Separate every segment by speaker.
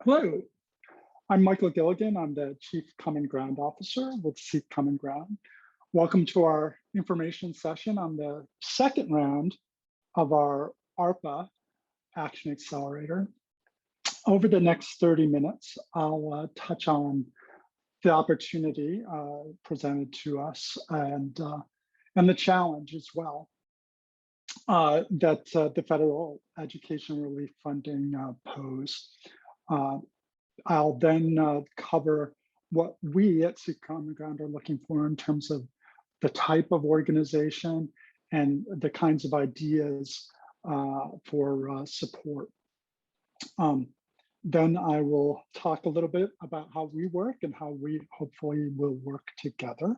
Speaker 1: Hello, I'm Michael Gilligan. I'm the Chief Common Ground Officer with Seek Common Ground. Welcome to our information session on the second round of our ARPA Action Accelerator. Over the next 30 minutes, I'll touch on the opportunity presented to us and the challenge as well that the federal education relief funding pose. I'll then cover what we at Seek Common Ground are looking for in terms of the type of organization and the kinds of ideas for support. Then I will talk a little bit about how we work and how we hopefully will work together,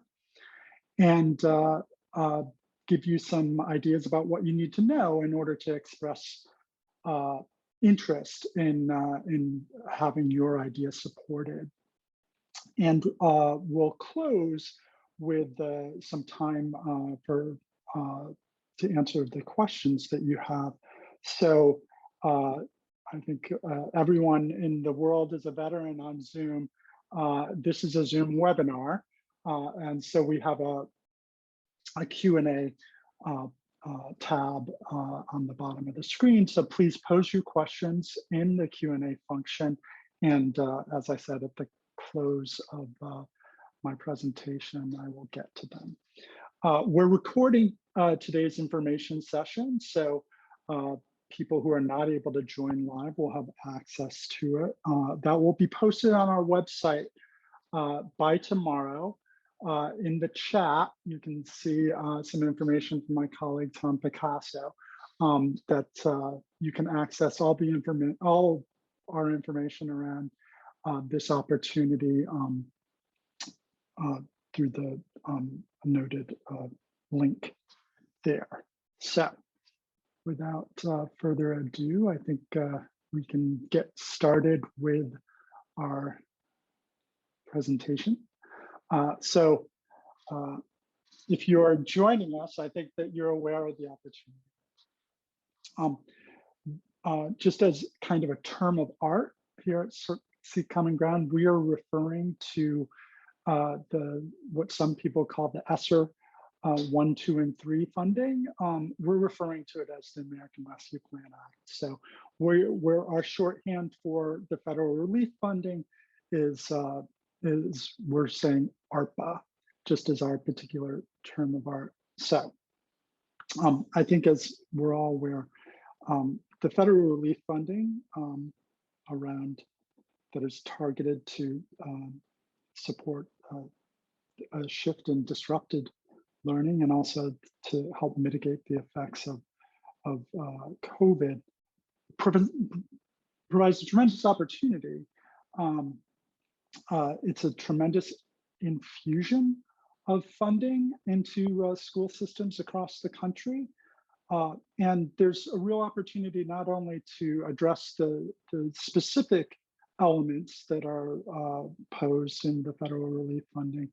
Speaker 1: and give you some ideas about what you need to know in order to express interest in having your idea supported. And we'll close with some time to answer the questions that you have. So I think everyone in the world is a veteran on Zoom. This is a Zoom webinar, and so we have a Q&A tab on the bottom of the screen. So please pose your questions in the Q&A function. And as I said, at the close of my presentation, I will get to them. We're recording today's information session. So people who are not able to join live will have access to it. That will be posted on our website by tomorrow. In the chat, you can see some information from my colleague, Tom Picasso, that you can access all our information around this opportunity through the noted link there. So without further ado, I think we can get started with our presentation. So if you're joining us, I think that you're aware of the opportunity. Just as kind of a term of art here at Seek Common Ground, we are referring to what some people call the ESSER 1, 2, and 3 funding. We're referring to it as the American Rescue Plan Act. So our shorthand for the federal relief funding is we're saying ARPA, just as our particular term of art. So I think, as we're all aware, the federal relief funding that is targeted to support a shift in disrupted learning and also to help mitigate the effects of COVID provides a tremendous opportunity. It's a tremendous infusion of funding into school systems across the country. And there's a real opportunity not only to address the specific elements that are posed in the federal relief funding.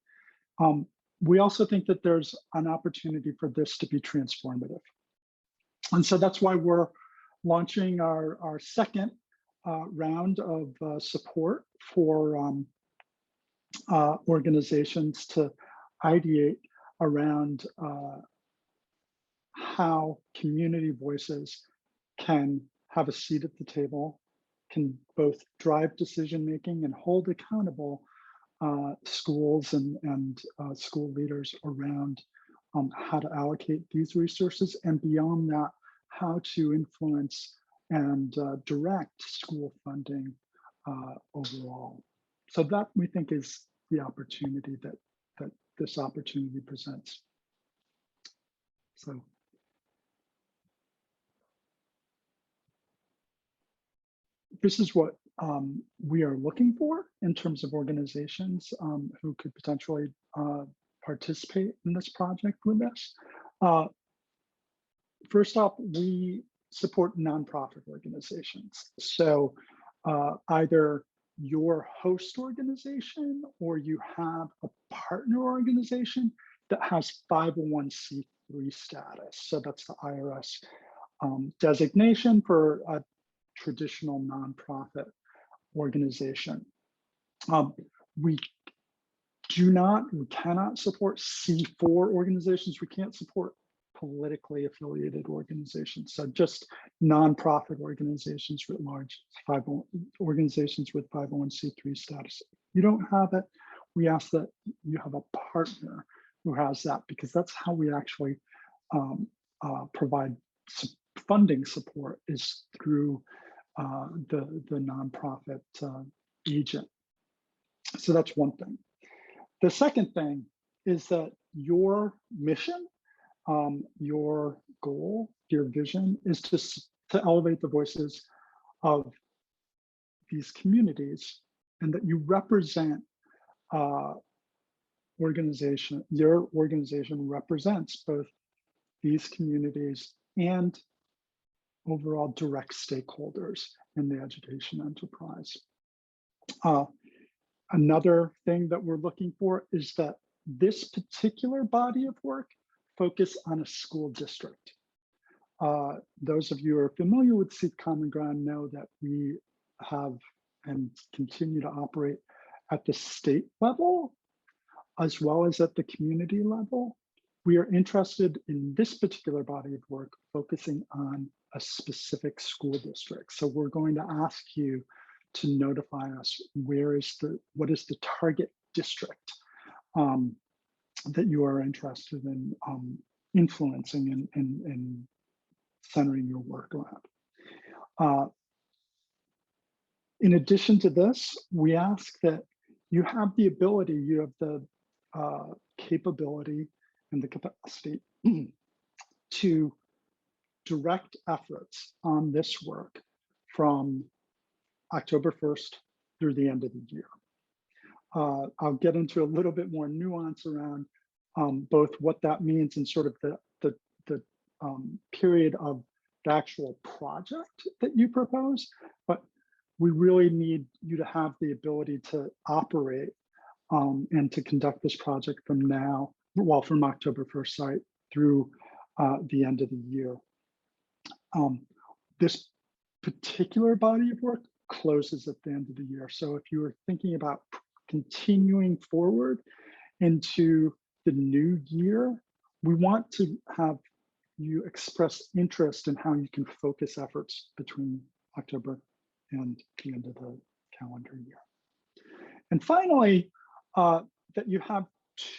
Speaker 1: We also think that there's an opportunity for this to be transformative. And so that's why we're launching our second round of support for organizations to ideate around how community voices can have a seat at the table, can both drive decision-making and hold accountable schools and school leaders around how to allocate these resources, and beyond that, how to influence and direct school funding overall. So that, we think, is the opportunity that this opportunity presents. So this is what we are looking for in terms of organizations who could potentially participate in this project with us. First off, we support nonprofit organizations. So either your host organization or you have a partner organization that has 501c3 status. So that's the IRS designation for a traditional nonprofit organization. We cannot support C4 organizations. We can't support politically affiliated organizations. So just nonprofit organizations writ large, organizations with 501c3 status. If you don't have it, we ask that you have a partner who has that, because that's how we actually provide funding support, is through the nonprofit agent. So that's one thing. The second thing is that your mission, your goal, your vision is to elevate the voices of these communities, and that you represent your organization represents both these communities and overall direct stakeholders in the education enterprise. Another thing that we're looking for is that this particular body of work focus on a school district. Those of you who are familiar with Seek Common Ground know that we have and continue to operate at the state level, as well as at the community level. We are interested in this particular body of work focusing on a specific school district. So we're going to ask you to notify us what is the target district that you are interested in influencing and centering your work around. In addition to this, we ask that you have the ability, you have the capability and the capacity to direct efforts on this work from October 1st through the end of the year. I'll get into a little bit more nuance around both what that means and sort of the period of the actual project that you propose, but we really need you to have the ability to operate and to conduct this project from October 1st, sorry, through the end of the year. This particular body of work closes at the end of the year. So if you are thinking about continuing forward into the new year, we want to have you express interest in how you can focus efforts between October and the end of the calendar year. And finally, that you have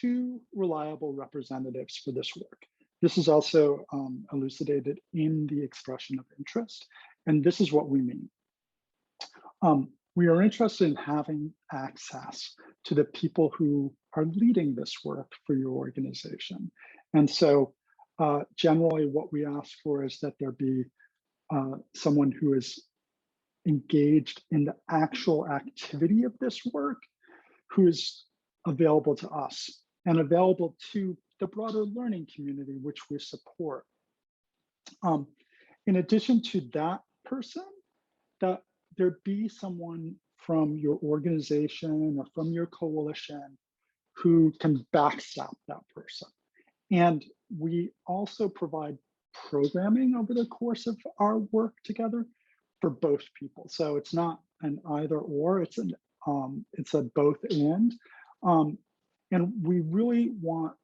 Speaker 1: 2 reliable representatives for this work. This is also elucidated in the expression of interest, and this is what we mean. We are interested in having access to the people who are leading this work for your organization. And so generally what we ask for is that there be someone who is engaged in the actual activity of this work, who is available to us and available to the broader learning community, which we support. In addition to that person, that there be someone from your organization or from your coalition who can backstop that person. And we also provide programming over the course of our work together for both people. So it's not an either or, it's a both and. And we really want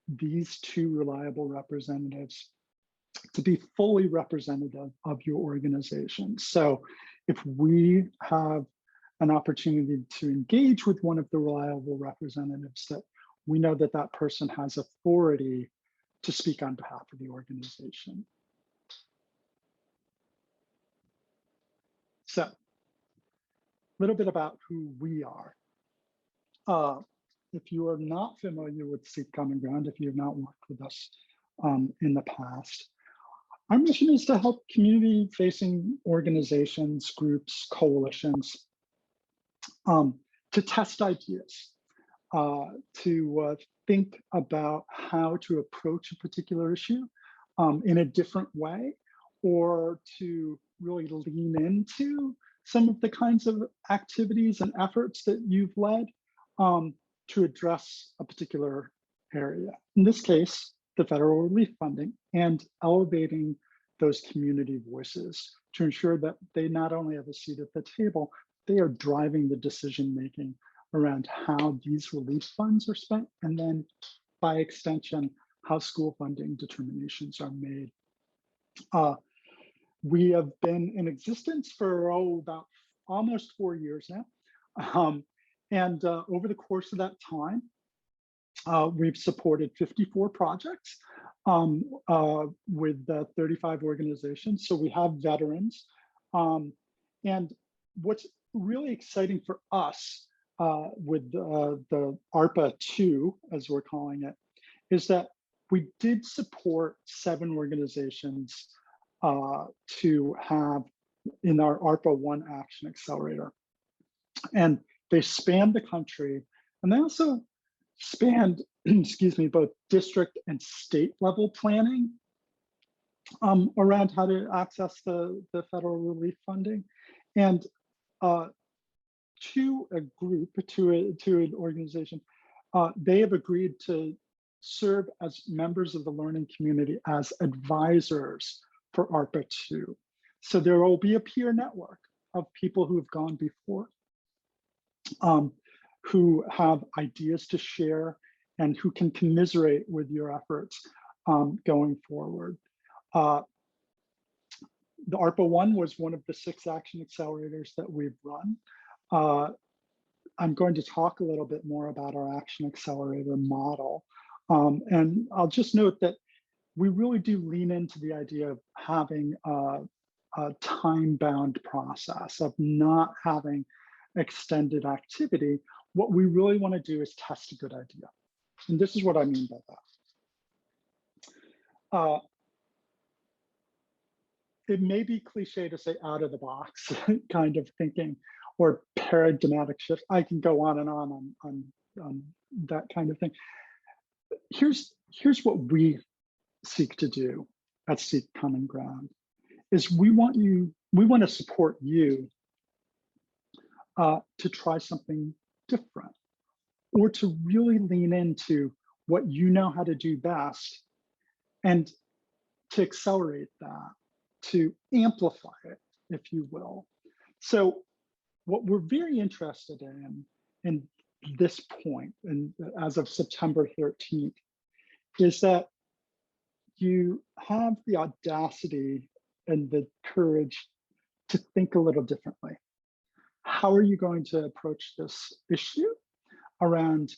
Speaker 1: these 2 reliable representatives to be fully representative of your organization. So if we have an opportunity to engage with one of the reliable representatives, that we know that that person has authority to speak on behalf of the organization. So a little bit about who we are. If you are not familiar with Seek Common Ground, if you have not worked with us in the past, our mission is to help community-facing organizations, groups, coalitions to test ideas, to think about how to approach a particular issue in a different way, or to really lean into some of the kinds of activities and efforts that you've led to address a particular area. In this case, the federal relief funding, and elevating those community voices to ensure that they not only have a seat at the table, they are driving the decision-making around how these relief funds are spent, and then by extension, how school funding determinations are made. We have been in existence for about almost 4 years now. Over the course of that time, we've supported 54 projects with 35 organizations. So we have veterans. And what's really exciting for us with the ARPA 2, as we're calling it, is that we did support 7 organizations to have in our ARPA 1 Action Accelerator. And they spanned the country, and they also spanned, excuse me, both district and state level planning around how to access the federal relief funding. And to a group, to an organization, they have agreed to serve as members of the learning community as advisors for ARPA 2. So there will be a peer network of people who have gone before, who have ideas to share and who can commiserate with your efforts going forward. The ARPA 1 was one of the 6 action accelerators that we've run. I'm going to talk a little bit more about our action accelerator model. And I'll just note that we really do lean into the idea of having a time-bound process, of not having extended activity. What we really want to do is test a good idea. And this is what I mean by that. It may be cliche to say out of the box kind of thinking or paradigmatic shift. I can go on and on that kind of thing. Here's what we seek to do at Seek Common Ground is we want to support you to try something different, or to really lean into what you know how to do best and to accelerate that, to amplify it, if you will. So what we're very interested in this point, and as of September 13th, is that you have the audacity and the courage to think a little differently. How are you going to approach this issue around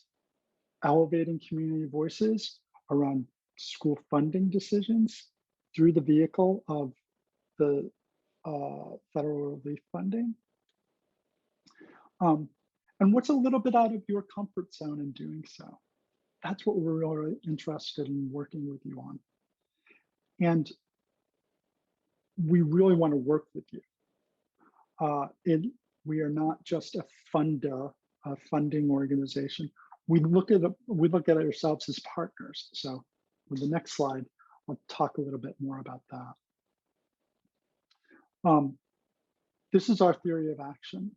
Speaker 1: elevating community voices, around school funding decisions through the vehicle of the federal relief funding? And what's a little bit out of your comfort zone in doing so? That's what we're really interested in working with you on. And we really want to work with you. We are not just a funding organization. We look at ourselves as partners. So with the next slide, I'll talk a little bit more about that. This is our theory of action.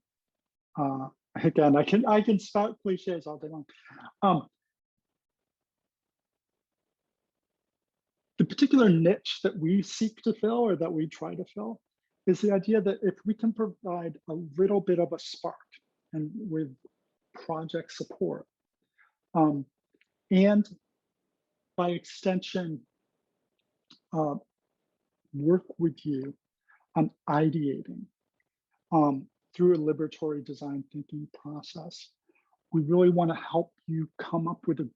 Speaker 1: Again, I can spout cliches all day long. The particular niche that we seek to fill, or that we try to fill, is the idea that if we can provide a little bit of a spark and with project support, and by extension, work with you on ideating through a liberatory design thinking process, we really want to help you come up with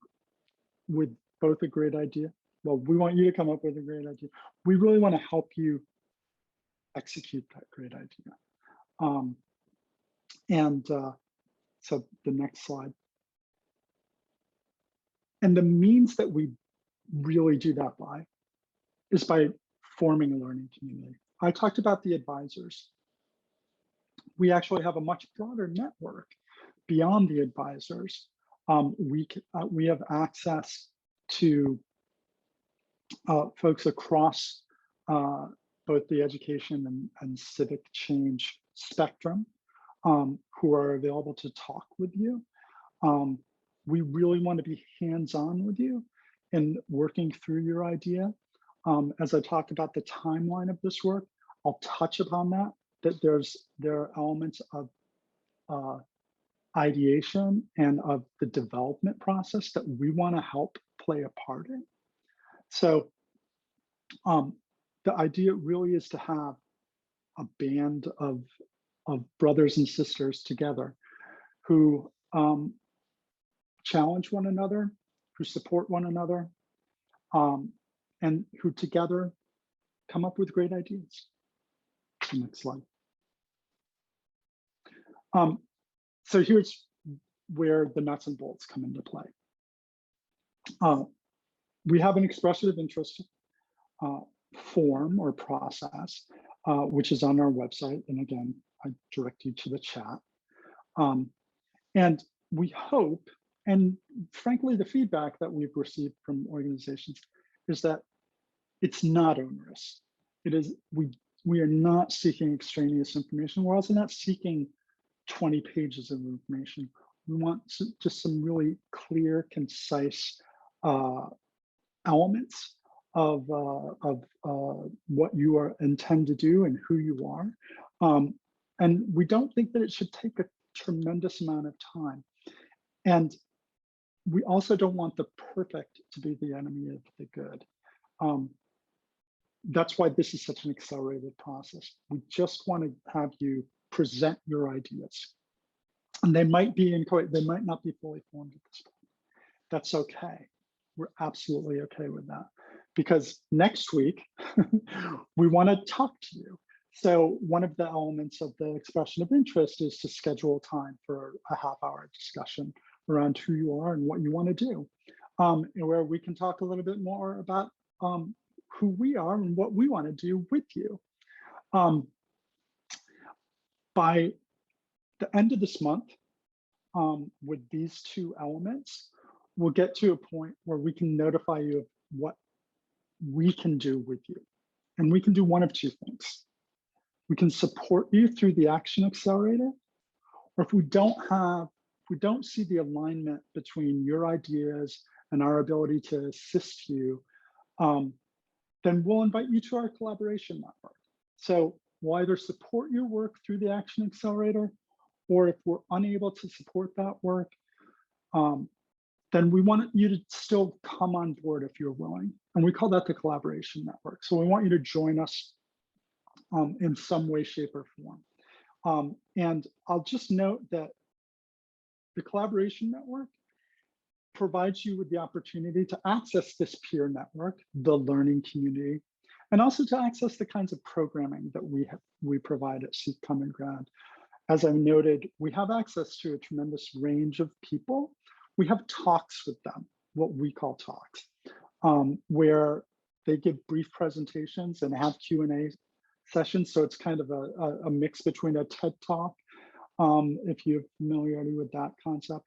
Speaker 1: both a great idea. Well, we want you to come up with a great idea. We really want to help you execute that great idea. So the next slide. And the means that we really do that by is by forming a learning community. I talked about the advisors. We actually have a much broader network beyond the advisors. We have access to folks across both the education and civic change spectrum who are available to talk with you. We really want to be hands-on with you in working through your idea. As I talked about the timeline of this work, I'll touch upon that there are elements of ideation and of the development process that we want to help play a part in. So the idea really is to have a band of brothers and sisters together who challenge one another, who support one another, and who together come up with great ideas. Next slide. So here's where the nuts and bolts come into play. We have an expression of interest form or process, which is on our website. And again, I direct you to the chat. And we hope, and frankly, the feedback that we've received from organizations is that it's not onerous. It is, we are not seeking extraneous information. We're also not seeking 20 pages of information. We want just some really clear, concise elements of what you intend to do and who you are. And we don't think that it should take a tremendous amount of time. And we also don't want the perfect to be the enemy of the good. That's why this is such an accelerated process. We just want to have you present your ideas. And they might not be fully formed at this point. That's okay. We're absolutely okay with that. Because next week, we want to talk to you. So one of the elements of the expression of interest is to schedule time for a half-hour discussion around who you are and what you want to do, where we can talk a little bit more about who we are and what we want to do with you. By the end of this month, with these two elements, we'll get to a point where we can notify you of what we can do with you. And we can do one of two things. We can support you through the Action Accelerator, or if we don't see the alignment between your ideas and our ability to assist you, then we'll invite you to our collaboration network. So we'll either support your work through the Action Accelerator, or if we're unable to support that work, then we want you to still come on board if you're willing. And we call that the collaboration network. So we want you to join us in some way, shape, or form. And I'll just note that the collaboration network provides you with the opportunity to access this peer network, the learning community, and also to access the kinds of programming that we provide at Seek Common Ground. As I noted, we have access to a tremendous range of people. We have talks with them, what we call talks, where they give brief presentations and have Q&A sessions. So it's kind of a mix between a TED Talk, if you have familiarity with that concept,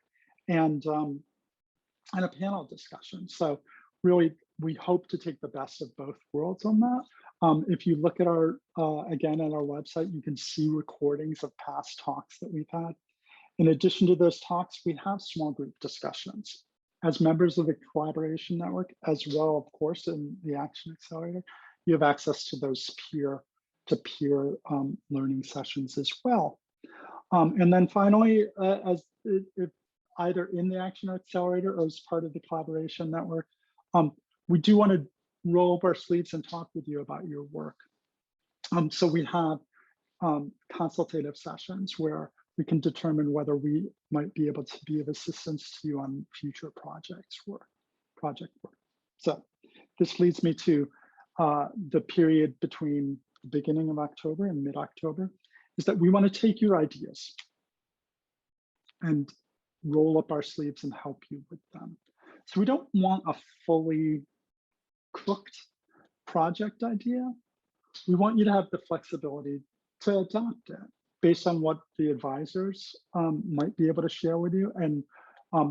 Speaker 1: and a panel discussion. So really, we hope to take the best of both worlds on that. If you look at again, at our website, you can see recordings of past talks that we've had. In addition to those talks, we have small group discussions. As members of the collaboration network, as well, of course, in the Action Accelerator, you have access to those peer-to-peer learning sessions as well. And then finally, if either in the Action Accelerator or as part of the collaboration network, we do want to roll up our sleeves and talk with you about your work. So we have consultative sessions where we can determine whether we might be able to be of assistance to you on future project work. So this leads me to the period between the beginning of October and mid-October, is that we want to take your ideas and roll up our sleeves and help you with them. So we don't want a fully cooked project idea. We want you to have the flexibility to adopt it based on what the advisors might be able to share with you, and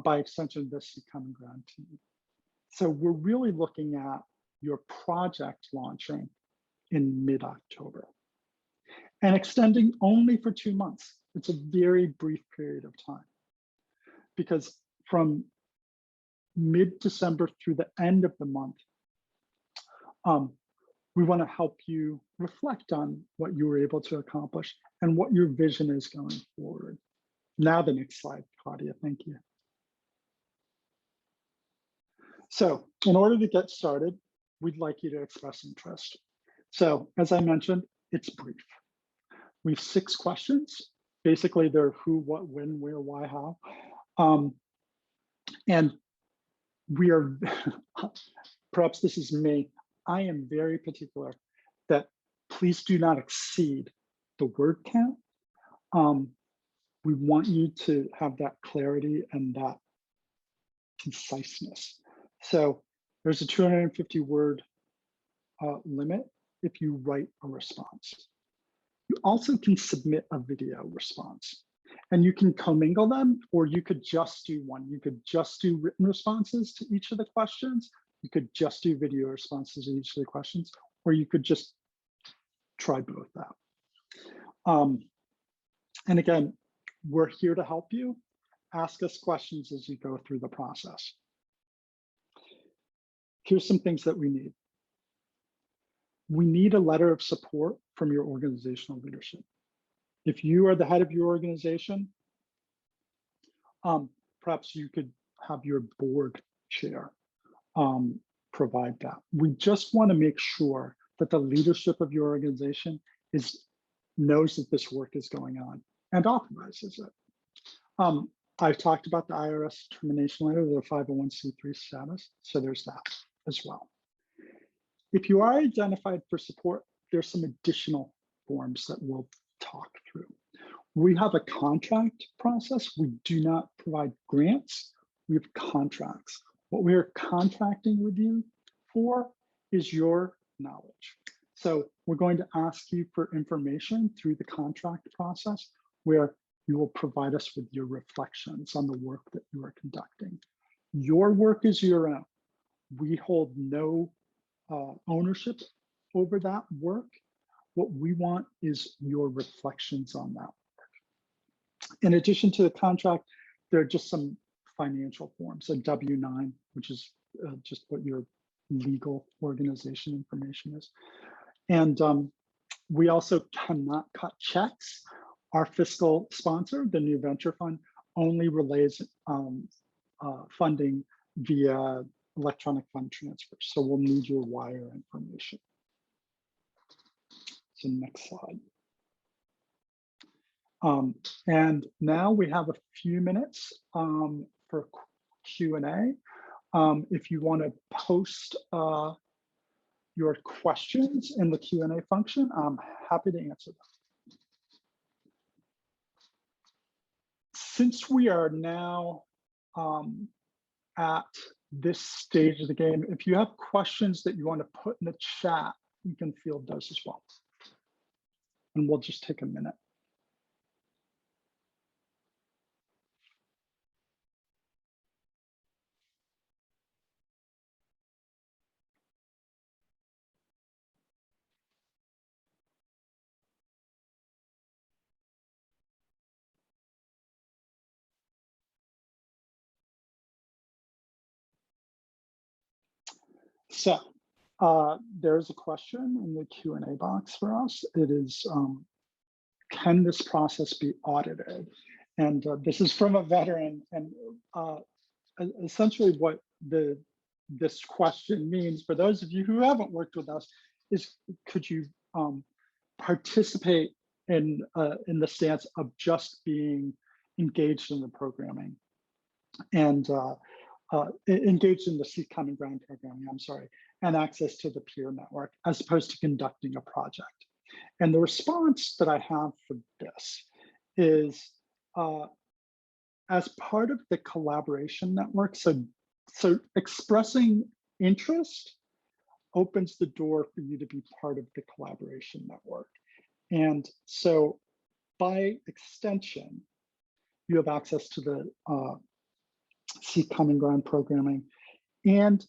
Speaker 1: by extension, the Seek Common Ground team. So we're really looking at your project launching in mid-October and extending only for 2 months. It's a very brief period of time, because from mid-December through the end of the month, We want to help you reflect on what you were able to accomplish and what your vision is going forward. Now the next slide, Claudia, thank you. So in order to get started, we'd like you to express interest. So as I mentioned, it's brief. We have 6 questions. Basically, they're who, what, when, where, why, how. And we are, perhaps this is me, I am very particular that please do not exceed the word count. We want you to have that clarity and that conciseness. So there's a 250 word limit if you write a response. You also can submit a video response, and you can commingle them, or you could just do one. You could just do written responses to each of the questions. You could just do video responses to each of the questions, or you could just try both out. And again, we're here to help you. Ask us questions as you go through the process. Here's some things that we need. We need a letter of support from your organizational leadership. If you are the head of your organization, perhaps you could have your board chair provide that. We just want to make sure that the leadership of your organization knows that this work is going on and authorizes it. I've talked about the IRS termination letter, the 501c3 status, so there's that as well. If you are identified for support, there's some additional forms that we'll talk through. We have a contract process. We do not provide grants. We have contracts. What we are contracting with you for is your knowledge. So we're going to ask you for information through the contract process where you will provide us with your reflections on the work that you are conducting. Your work is your own. We hold no ownership over that work. What we want is your reflections on that work. In addition to the contract, there are just some financial forms, a W-9, which is just what your legal organization information is. And we also cannot cut checks. Our fiscal sponsor, the New Venture Fund, only relays funding via electronic fund transfer. So we'll need your wire information. So next slide. And now we have a few minutes for Q&A. If you want to post your questions in the Q&A function, I'm happy to answer them. Since we are now at this stage of the game, if you have questions that you want to put in the chat, you can field those as well. And we'll just take a minute. So there's a question in the Q&A box for us. It is, can this process be audited? And this is from a veteran. And essentially what this question means, for those of you who haven't worked with us, is could you participate in the stance of just being engaged in the programming and engaged in the Seek Common Ground programming, I'm sorry, and access to the peer network, as opposed to conducting a project. And the response that I have for this is, as part of the collaboration network, so expressing interest opens the door for you to be part of the collaboration network. And so by extension, you have access to the Seek Common Ground programming. And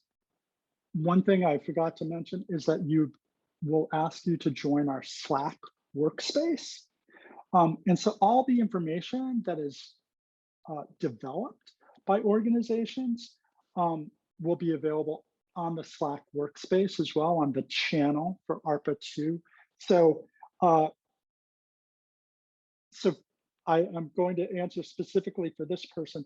Speaker 1: one thing I forgot to mention is that you will ask you to join our Slack workspace. And so all the information that is developed by organizations will be available on the Slack workspace as well, on the channel for ARPA-2. So, I'm going to answer specifically for this person.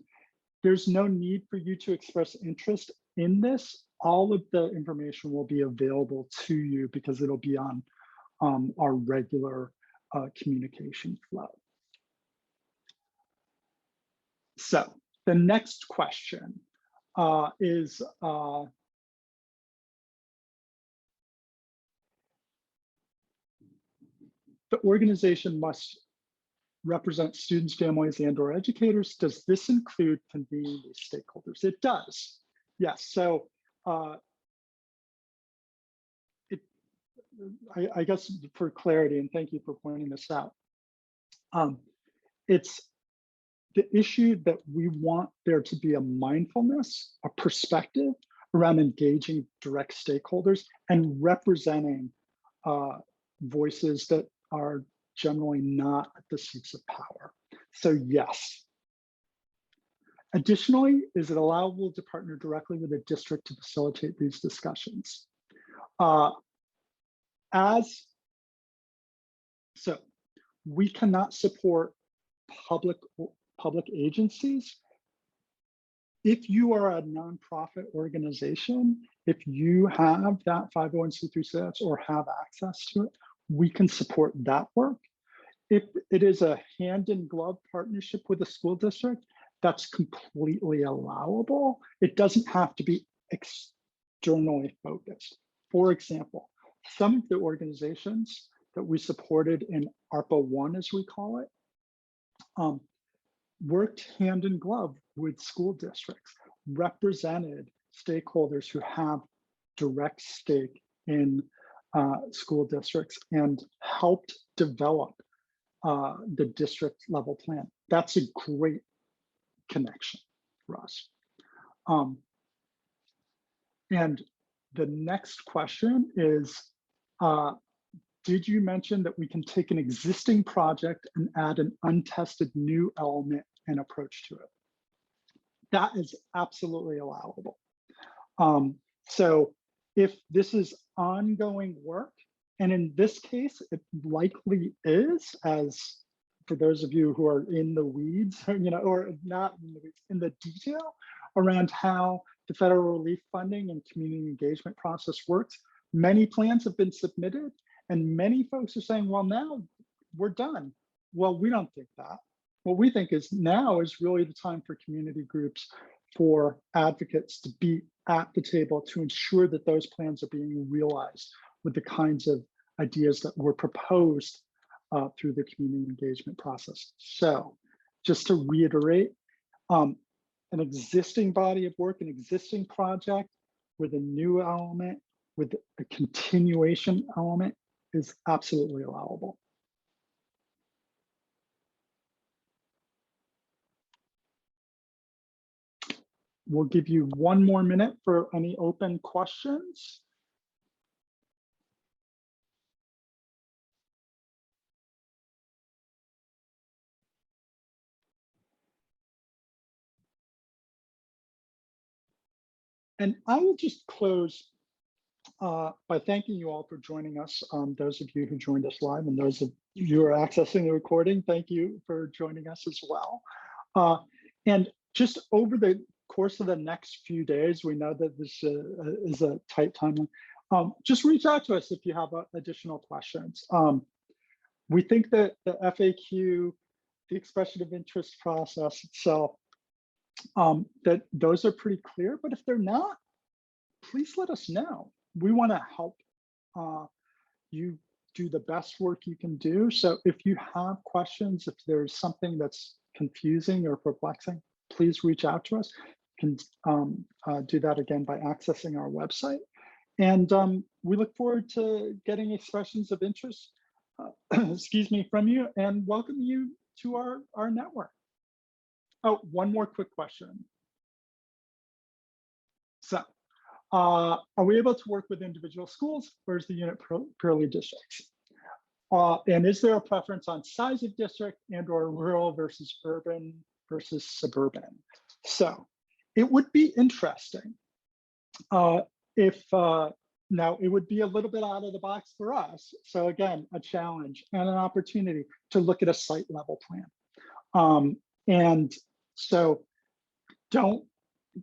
Speaker 1: There's no need for you to express interest in this. All of the information will be available to you because it'll be on our regular communication flow. So the next question is, the organization must represent students, families, and/or educators. Does this include convening these stakeholders? It does. Yes. So I guess for clarity, and thank you for pointing this out, it's the issue that we want there to be a mindfulness, a perspective around engaging direct stakeholders and representing voices that are generally not at the seats of power. So yes. Additionally, is it allowable to partner directly with a district to facilitate these discussions? So we cannot support public agencies. If you are a nonprofit organization, if you have that 501c3 status or have access to it, we can support that work. If it is a hand-in-glove partnership with a school district, that's completely allowable. It doesn't have to be externally focused. For example, some of the organizations that we supported in ARPA 1, as we call it, worked hand in glove with school districts, represented stakeholders who have direct stake in school districts, and helped develop the district level plan. That's a great connection for us. And the next question is, did you mention that we can take an existing project and add an untested new element and approach to it? That is absolutely allowable. So if this is ongoing work, and in this case, it likely is, as for those of you who are in the weeds, or not in the weeds, in the detail around how the federal relief funding and community engagement process works, many plans have been submitted, and many folks are saying, well, now we're done. Well, we don't think that. What we think is now is really the time for community groups, for advocates to be at the table to ensure that those plans are being realized with the kinds of ideas that were proposed through the community engagement process. So just to reiterate, an existing body of work, an existing project with a new element, with a continuation element is absolutely allowable. We'll give you one more minute for any open questions. And I will just close by thanking you all for joining us. Those of you who joined us live and those of you who are accessing the recording, thank you for joining us as well. And just over the course of the next few days, we know that this is a tight timeline. Just reach out to us if you have additional questions. We think that the FAQ, the expression of interest process itself, that those are pretty clear, but if they're not, please let us know. We want to help you do the best work you can do. So if you have questions, if there's something that's confusing or perplexing, please reach out to us. You can do that again by accessing our website. And we look forward to getting expressions of interest, excuse me, from you, and welcome you to our network. Oh, one more quick question. So, are we able to work with individual schools, or is the unit purely districts? And is there a preference on size of district and/or rural versus urban versus suburban? So, it would be interesting if now it would be a little bit out of the box for us. So again, a challenge and an opportunity to look at a site level plan. And so don't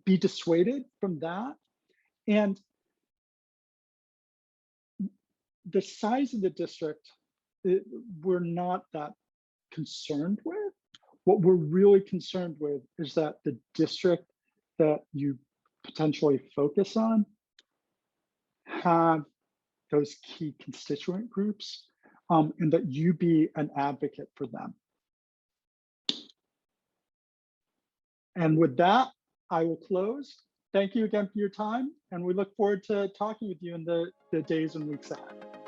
Speaker 1: be dissuaded from that. And the size of the district, we're not that concerned with. What we're really concerned with is that the district that you potentially focus on have those key constituent groups, and that you be an advocate for them. And with that, I will close. Thank you again for your time, and we look forward to talking with you in the days and weeks ahead.